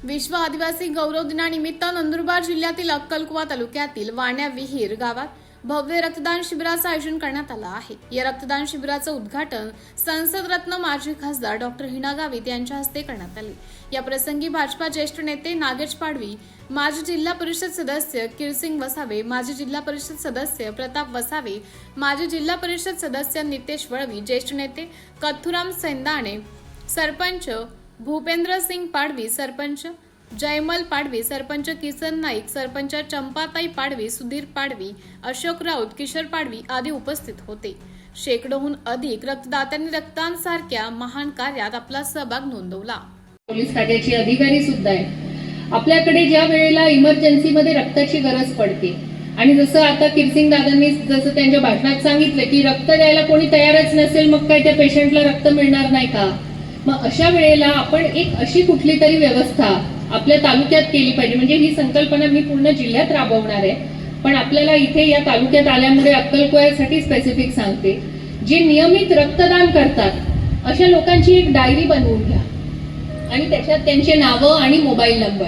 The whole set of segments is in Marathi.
विश्व आदिवासी गौरव दिनानिमित्त नंदुरबार जिल्ह्यातील अक्कलकुवा तालुक्यातील वाण्या विहीर गावात भव्य रक्तदान शिबिराचं आयोजन करण्यात आलं आहे। या रक्तदान शिबिराचं उद्घाटन संसद रत्न माजी खासदार डॉक्टर हिना गावित यांच्या हस्ते करण्यात आले। या प्रसंगी भाजपा ज्येष्ठ नेते नागेश पाडवी, माजी जिल्हा परिषद सदस्य किरसिंग वसावे, माजी जिल्हा परिषद सदस्य प्रताप वसावे, माजी जिल्हा परिषद सदस्य नितेश वळवी, ज्येष्ठ नेते कथुराम सेंदाणे, सरपंच भूपेंद्र सिंग पाडवी, सरपंच जयमल पाडवी, सरपंच किसन नाईक, सरपंच चंपाताई पाडवी, सुधीर पाडवी, अशोक राऊत, किशोर पाडवी आदी उपस्थित होते। शेकडोहून अधिक रक्तदात्यांनी रक्तदान सारख्या महान कार्यात आपला सहभाग नोंदवला। पोलीस खात्याची अधिकारी सुद्धा आहे। आपल्याकडे ज्या वेळेला इमर्जन्सीमध्ये रक्ताची गरज पडते आणि जसं आता किरसिंग दादांनी जसं त्यांच्या भाषणात सांगितलं की रक्त द्यायला कोणी तयारच नसेल, मग काय त्या पेशंटला रक्त मिळणार नाही का? मग अशा वेळेला आपण एक अशी कुठली तरी व्यवस्था आपल्या तालुक्यात केली पाहिजे। म्हणजे ही संकल्पना मी पूर्ण जिल्ह्यात राबवणार आहे, पण आपल्याला इथे या तालुक्यात आल्यामुळे अक्कलकोयासाठी स्पेसिफिक सांगते, जे नियमित रक्तदान करतात अशा लोकांची एक डायरी बनवून घ्या आणि त्याच्यात त्यांचे नावं आणि मोबाईल नंबर,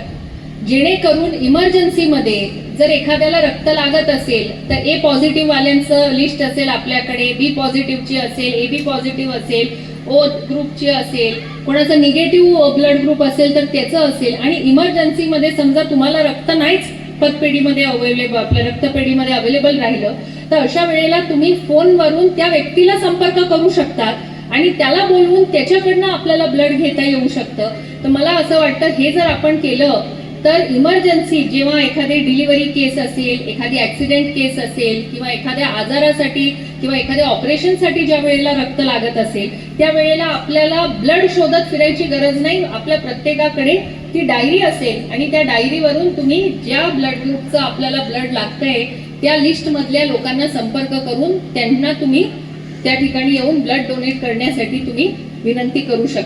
जेणेकरून इमर्जन्सीमध्ये जर एखाद्याला रक्त लागत असेल तर ए पॉझिटिव्ह वाल्यांचं लिस्ट असेल आपल्याकडे, बी पॉझिटिव्हची असेल, ए बी पॉझिटिव्ह असेल, ओ ग्रुपची असेल, कोणाचं निगेटिव्ह ब्लड ग्रुप असेल तर त्याचं असेल। आणि इमर्जन्सीमध्ये समजा तुम्हाला रक्त नाहीच पतपेढीमध्ये अवेलेबल, आपल्या रक्तपेढीमध्ये अवेलेबल राहिलं तर अशा वेळेला तुम्ही फोनवरून त्या व्यक्तीला संपर्क करू शकतात आणि त्याला बोलवून त्याच्याकडनं आपल्याला ब्लड घेता येऊ शकतं। तर मला असं वाटतं हे जर आपण केलं तर इमर्जन्सी जेव्हा एखादी डिलिव्हरी केस असेल, एखादी ऍक्सिडेंट केस असेल किंवा एखाद्या आजारासाठी किंवा एखाद्या ऑपरेशनसाठी ज्या वेळेला रक्त लागत असेल त्या वेळेला आपल्याला ब्लड शोधत फिरायची गरज नाही। आपल्या प्रत्येकाकडे ती डायरी असेल आणि त्या डायरीवरून तुम्ही ज्या ब्लड ग्रुपचं आपल्याला ब्लड लागतंय त्या लिस्ट मधल्या लोकांना संपर्क करून त्यांना तुम्ही त्या ठिकाणी येऊन ब्लड डोनेट करण्यासाठी तुम्ही विनंती करू शकता।